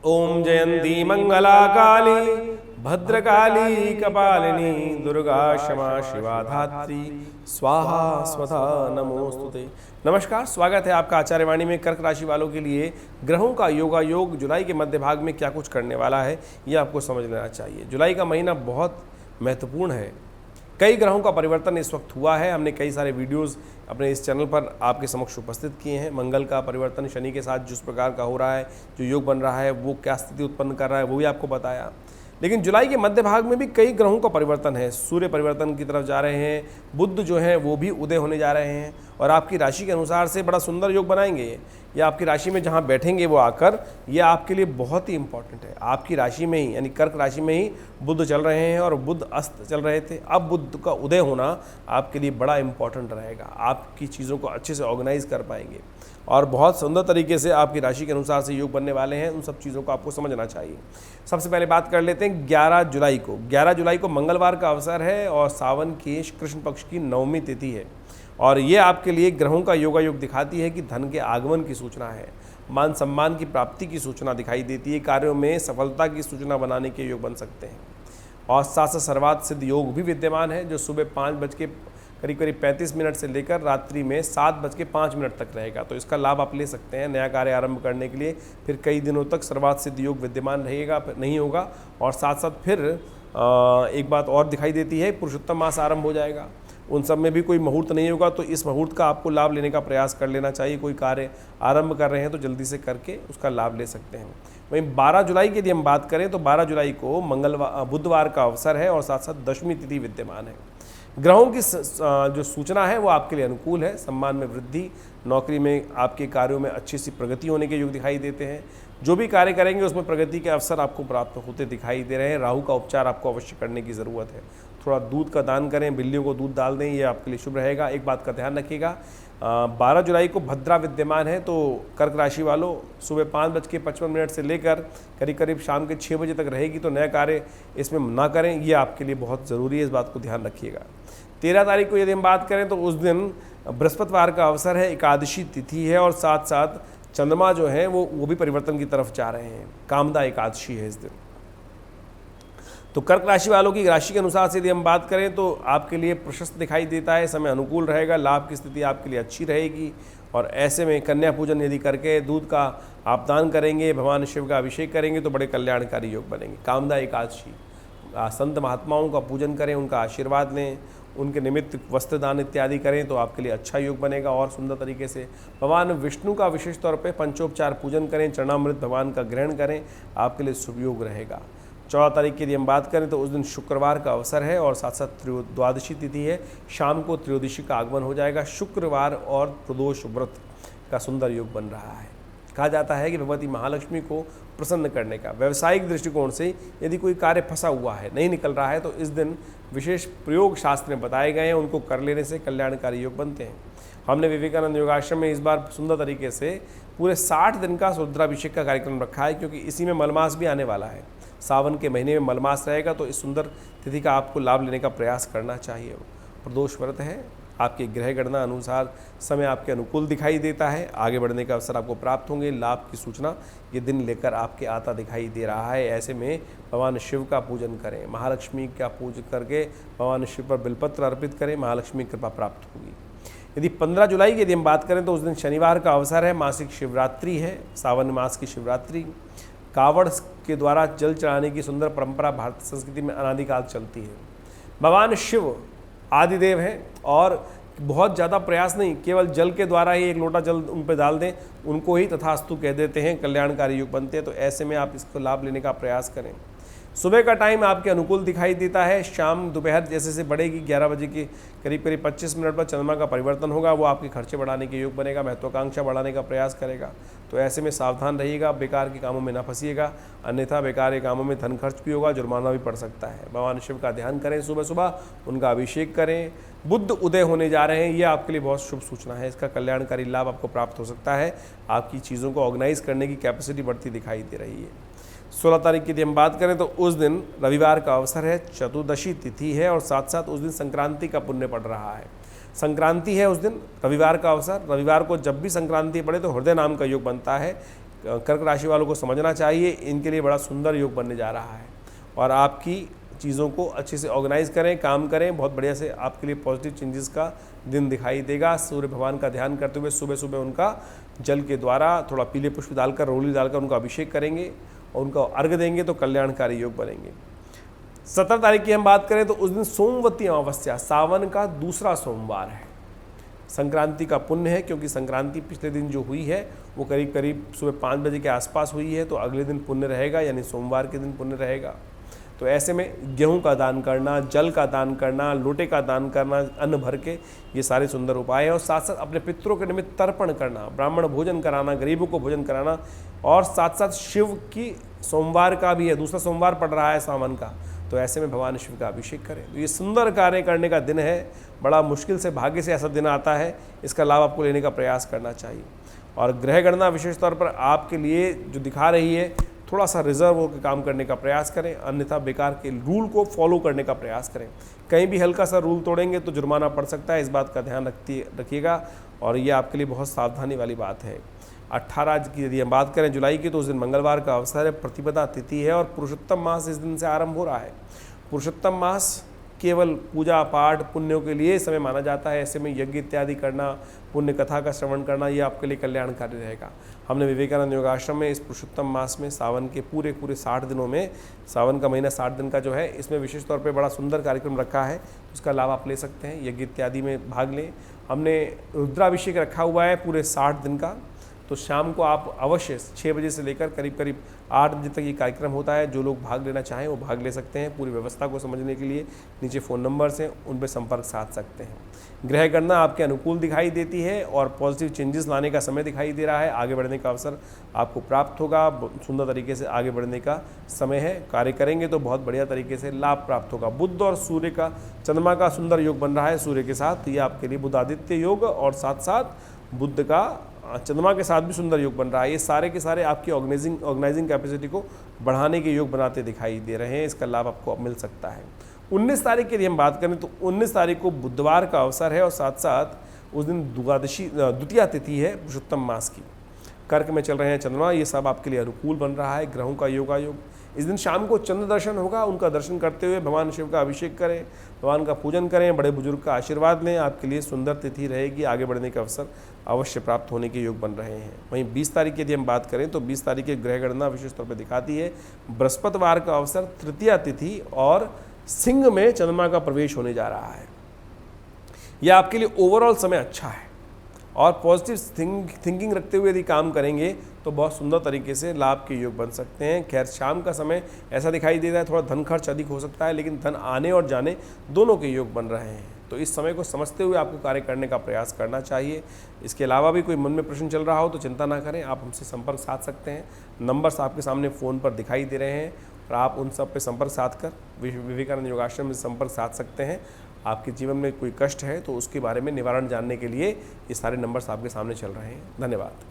ओम जयंती मंगला काली भद्रकाली कपालिनी दुर्गा क्षमा शिवा धात्री स्वाहा स्वधा नमोस्तुते। नमस्कार, स्वागत है आपका आचार्य वाणी में। कर्क राशि वालों के लिए ग्रहों का योगा योग जुलाई के मध्य भाग में क्या कुछ करने वाला है ये आपको समझ लेना चाहिए। जुलाई का महीना बहुत महत्वपूर्ण है। कई ग्रहों का परिवर्तन इस वक्त हुआ है। हमने कई सारे वीडियोस अपने इस चैनल पर आपके समक्ष उपस्थित किए हैं। मंगल का परिवर्तन शनि के साथ जिस प्रकार का हो रहा है, जो योग बन रहा है, वो क्या स्थिति उत्पन्न कर रहा है, वो भी आपको बताया। लेकिन जुलाई के मध्य भाग में भी कई ग्रहों का परिवर्तन है। सूर्य परिवर्तन की तरफ जा रहे हैं, बुध जो हैं वो भी उदय होने जा रहे हैं और आपकी राशि के अनुसार से बड़ा सुंदर योग बनाएंगे। या आपकी राशि में जहाँ बैठेंगे वो आकर, ये आपके लिए बहुत ही इंपॉर्टेंट है। आपकी राशि में ही यानी कर्क राशि में ही बुध चल रहे हैं और बुध अस्त चल रहे थे। अब बुध का उदय होना आपके लिए बड़ा इंपॉर्टेंट रहेगा। आपकी चीज़ों को अच्छे से ऑर्गेनाइज कर पाएंगे और बहुत सुंदर तरीके से आपकी राशि के अनुसार से योग बनने वाले हैं। उन सब चीज़ों को आपको समझना चाहिए। सबसे पहले बात कर लेते हैं 11 जुलाई को। 11 जुलाई को मंगलवार का अवसर है और सावन की कृष्ण पक्ष की 9वीं तिथि है और ये आपके लिए ग्रहों का योगा योग दिखाती है कि धन के आगमन की सूचना है, मान सम्मान की प्राप्ति की सूचना दिखाई देती है, कार्यों में सफलता की सूचना बनाने के योग बन सकते हैं। और साथ साथ सर्वार्थ सिद्ध योग भी विद्यमान है जो सुबह 5 बज के 35 मिनट से लेकर रात्रि में 7 बज के 5 मिनट तक रहेगा। तो इसका लाभ आप ले सकते हैं नया कार्य आरंभ करने के लिए। फिर कई दिनों तक सर्वार्थ सिद्ध योग विद्यमान रहेगा, नहीं होगा। और साथ साथ फिर एक बात और दिखाई देती है, पुरुषोत्तम मास आरंभ हो जाएगा। उन सब में भी कोई मुहूर्त नहीं होगा, तो इस मुहूर्त का आपको लाभ लेने का प्रयास कर लेना चाहिए। कोई कार्य आरंभ कर रहे हैं तो जल्दी से करके उसका लाभ ले सकते हैं। वहीं 12 जुलाई की यदि हम बात करें तो 12 जुलाई को बुधवार का अवसर है और साथ साथ दशमी तिथि विद्यमान है। ग्रहों की जो सूचना है वो आपके लिए अनुकूल है। सम्मान में वृद्धि, नौकरी में आपके कार्यों में अच्छी सी प्रगति होने के योग दिखाई देते हैं। जो भी कार्य करेंगे उसमें प्रगति के अवसर आपको प्राप्त होते दिखाई दे रहे हैं। राहु का उपचार आपको अवश्य करने की ज़रूरत है। थोड़ा दूध का दान करें, बिल्लियों को दूध डाल दें, ये आपके लिए शुभ रहेगा। एक बात का ध्यान रखिएगा, 12 जुलाई को भद्रा विद्यमान है तो कर्क राशि वालों सुबह 5:55 से लेकर करीब शाम के 6 बजे तक रहेगी। तो नया कार्य इसमें ना करें, ये आपके लिए बहुत ज़रूरी है, इस बात को ध्यान रखिएगा। 13 तारीख को यदि हम बात करें तो उस दिन बृहस्पतिवार का अवसर है, एकादशी तिथि है और साथ साथ चंद्रमा जो है वो भी परिवर्तन की तरफ जा रहे हैं। कामदा एकादशी है इस दिन। तो कर्क राशि वालों की राशि के अनुसार से यदि हम बात करें तो आपके लिए प्रशस्त दिखाई देता है, समय अनुकूल रहेगा, लाभ की स्थिति आपके लिए अच्छी रहेगी। और ऐसे में कन्या पूजन यदि करके दूध का आप दान करेंगे, भगवान शिव का अभिषेक करेंगे तो बड़े कल्याणकारी योग बनेंगे। कामदा एकादशी, संत महात्माओं का पूजन करें, उनका आशीर्वाद लें, उनके निमित्त वस्त्र दान इत्यादि करें तो आपके लिए अच्छा योग बनेगा और सुंदर तरीके से। भगवान विष्णु का विशेष तौर पे पंचोपचार पूजन करें, चरणामृत भगवान का ग्रहण करें, आपके लिए शुभ योग रहेगा। 14 तारीख की यदि हम बात करें तो उस दिन शुक्रवार का अवसर है और साथ साथ द्वादशी तिथि है। शाम को त्रयोदशी का आगमन हो जाएगा। शुक्रवार और प्रदोष व्रत का सुंदर योग बन रहा है। कहा जाता है कि भगवती महालक्ष्मी को प्रसन्न करने का, व्यावसायिक दृष्टिकोण से यदि कोई कार्य फंसा हुआ है, नहीं निकल रहा है, तो इस दिन विशेष प्रयोग शास्त्र में बताए गए हैं, उनको कर लेने से कल्याणकारी योग बनते हैं। हमने विवेकानंद योगाश्रम में इस बार सुंदर तरीके से पूरे 60 दिन का रुद्राभिषेक का कार्यक्रम रखा है, क्योंकि इसी में मलमास भी आने वाला है। सावन के महीने में मलमास रहेगा तो इस सुंदर तिथि का आपको लाभ लेने का प्रयास करना चाहिए। प्रदोष व्रत है, आपकी ग्रह गणना अनुसार समय आपके अनुकूल दिखाई देता है। आगे बढ़ने का अवसर आपको प्राप्त होंगे, लाभ की सूचना ये दिन लेकर आपके आता दिखाई दे रहा है। ऐसे में भगवान शिव का पूजन करें, महालक्ष्मी का पूजन करके भगवान शिव पर बिलपत्र अर्पित करें, महालक्ष्मी की कृपा प्राप्त होगी। यदि 15 जुलाई की यदि हम बात करें तो उस दिन शनिवार का अवसर है, मासिक शिवरात्रि है, सावन मास की शिवरात्रि। कावड़ के द्वारा जल चढ़ाने की सुंदर परंपरा भारतीय संस्कृति में अनादिकाल चलती है। भगवान शिव आदिदेव हैं और बहुत ज़्यादा प्रयास नहीं, केवल जल के द्वारा ही एक लोटा जल उन पर डाल दें, उनको ही तथास्तु कह देते हैं, कल्याणकारी योग बनते हैं। तो ऐसे में आप इसको लाभ लेने का प्रयास करें। सुबह का टाइम आपके अनुकूल दिखाई देता है। शाम दोपहर जैसे जैसे बढ़ेगी 11 बजे के करीब 25 मिनट पर चंद्रमा का परिवर्तन होगा, वो आपके खर्चे बढ़ाने के योग बनेगा, महत्वाकांक्षा बढ़ाने का प्रयास करेगा। तो ऐसे में सावधान रहिएगा, बेकार के कामों में ना फंसिएगा, अन्यथा बेकार के कामों में धन खर्च भी होगा, जुर्माना भी पड़ सकता है। भगवान शिव का ध्यान करें, सुबह सुबह उनका अभिषेक करें। बुध उदय होने जा रहे हैं, ये आपके लिए बहुत शुभ सूचना है। इसका कल्याणकारी लाभ आपको प्राप्त हो सकता है। आपकी चीज़ों को ऑर्गेनाइज करने की कैपेसिटी बढ़ती दिखाई दे रही है। 16 तारीख की यदि हम बात करें तो उस दिन रविवार का अवसर है, चतुर्दशी तिथि है और साथ साथ उस दिन संक्रांति का पुण्य पड़ रहा है। संक्रांति है उस दिन, रविवार का अवसर। रविवार को जब भी संक्रांति पड़े तो हृदय नाम का योग बनता है। कर्क राशि वालों को समझना चाहिए, इनके लिए बड़ा सुंदर योग बनने जा रहा है। और आपकी चीज़ों को अच्छे से ऑर्गेनाइज करें, काम करें, बहुत बढ़िया से आपके लिए पॉजिटिव चेंजेस का दिन दिखाई देगा। सूर्य भगवान का ध्यान करते हुए सुबह सुबह उनका जल के द्वारा थोड़ा पीले पुष्प डालकर, रोली डालकर उनका अभिषेक करेंगे और उनका अर्घ देंगे तो कल्याणकारी योग बनेंगे। 17 तारीख की हम बात करें तो उस दिन सोमवती अमावस्या, सावन का दूसरा सोमवार है। संक्रांति का पुण्य है, क्योंकि संक्रांति पिछले दिन जो हुई है वो करीब करीब सुबह 5 बजे के आसपास हुई है, तो अगले दिन पुण्य रहेगा, यानी सोमवार के दिन पुण्य रहेगा। तो ऐसे में गेहूं का दान करना, जल का दान करना, लोटे का दान करना, अन्न भर के, ये सारे सुंदर उपाय हैं। और साथ साथ अपने पितरों के निमित्त तर्पण करना, ब्राह्मण भोजन कराना, गरीबों को भोजन कराना, और साथ साथ शिव की सोमवार का भी है, दूसरा सोमवार पड़ रहा है सावन का, तो ऐसे में भगवान शिव का अभिषेक करें। तो ये सुंदर कार्य करने का दिन है। बड़ा मुश्किल से भाग्य से ऐसा दिन आता है, इसका लाभ आपको लेने का प्रयास करना चाहिए। और ग्रह गणना विशेष तौर पर आपके लिए जो दिखा रही है, थोड़ा सा रिजर्व होकर काम करने का प्रयास करें, अन्यथा बेकार के रूल को फॉलो करने का प्रयास करें। कहीं भी हल्का सा रूल तोड़ेंगे तो जुर्माना पड़ सकता है, इस बात का ध्यान रखिएगा। और ये आपके लिए बहुत सावधानी वाली बात है। 18 की यदि हम बात करें जुलाई की, तो उस दिन मंगलवार का अवसर है, प्रतिपदा तिथि है और पुरुषोत्तम मास इस दिन से आरंभ हो रहा है। पुरुषोत्तम मास केवल पूजा पाठ पुण्यों के लिए समय माना जाता है। ऐसे में यज्ञ इत्यादि करना, पुण्य कथा का श्रवण करना, ये आपके लिए कल्याणकारी रहेगा। हमने विवेकानंद योगाश्रम में इस पुरुषोत्तम मास में सावन के पूरे 60 दिनों में, सावन का महीना 60 दिन का जो है, इसमें विशेष तौर पे बड़ा सुंदर कार्यक्रम रखा है, उसका लाभ आप ले सकते हैं। यज्ञ इत्यादि में भाग लें। हमने रुद्राभिषेक रखा हुआ है पूरे 60 दिन का, तो शाम को आप अवश्य 6 बजे से लेकर करीब करीब 8 बजे तक ये कार्यक्रम होता है। जो लोग भाग लेना चाहें वो भाग ले सकते हैं। पूरी व्यवस्था को समझने के लिए नीचे फ़ोन नंबर्स हैं, उन पर संपर्क साध सकते हैं। ग्रह गणना आपके अनुकूल दिखाई देती है और पॉजिटिव चेंजेस लाने का समय दिखाई दे रहा है। आगे बढ़ने का अवसर आपको प्राप्त होगा, सुंदर तरीके से आगे बढ़ने का समय है। कार्य करेंगे तो बहुत बढ़िया तरीके से लाभ प्राप्त होगा। बुध और सूर्य का, चंद्रमा का सुंदर योग बन रहा है सूर्य के साथ, तो ये आपके लिए बुध आदित्य योग और साथ साथ बुध का चंद्रमा के साथ भी सुंदर योग बन रहा है। ये सारे के सारे आपकी ऑर्गेनाइजिंग कैपेसिटी को बढ़ाने के योग बनाते दिखाई दे रहे हैं। इसका लाभ आपको अब मिल सकता है। 19 तारीख की यदि हम बात करें तो 19 तारीख को बुधवार का अवसर है और साथ साथ उस दिन द्वितीया तिथि है पुरुषोत्तम मास की। कर्क में चल रहे हैं चंद्रमा, ये सब आपके लिए अनुकूल बन रहा है। ग्रहों का योगायोग। इस दिन शाम को चंद्र दर्शन होगा, उनका दर्शन करते हुए भगवान शिव का अभिषेक करें, भगवान का पूजन करें, बड़े बुजुर्ग का आशीर्वाद लें। आपके लिए सुंदर तिथि रहेगी, आगे बढ़ने का अवसर अवश्य प्राप्त होने के योग बन रहे हैं। वहीं 20 तारीख की यदि हम बात करें तो 20 तारीख की ग्रह गणना विशेष तौर पर दिखाती है बृहस्पतिवार का अवसर, तृतीया तिथि और सिंह में चंद्रमा का प्रवेश होने जा रहा है। यह आपके लिए ओवरऑल समय अच्छा है और पॉजिटिव थिंकिंग रखते हुए यदि काम करेंगे तो बहुत सुंदर तरीके से लाभ के योग बन सकते हैं। खैर शाम का समय ऐसा दिखाई दे रहा है, थोड़ा धन खर्च अधिक हो सकता है, लेकिन धन आने और जाने दोनों के योग बन रहे हैं। तो इस समय को समझते हुए आपको कार्य करने का प्रयास करना चाहिए। इसके अलावा भी कोई मन में प्रश्न चल रहा हो तो चिंता ना करें, आप हमसे संपर्क साध सकते हैं। नंबर्स आपके सामने फ़ोन पर दिखाई दे रहे हैं और आप उन सब पे संपर्क साध कर विवेकानंद योगाश्रम में संपर्क साध सकते हैं। आपके जीवन में कोई कष्ट है तो उसके बारे में निवारण जानने के लिए ये सारे नंबर्स आपके सामने चल रहे हैं। धन्यवाद।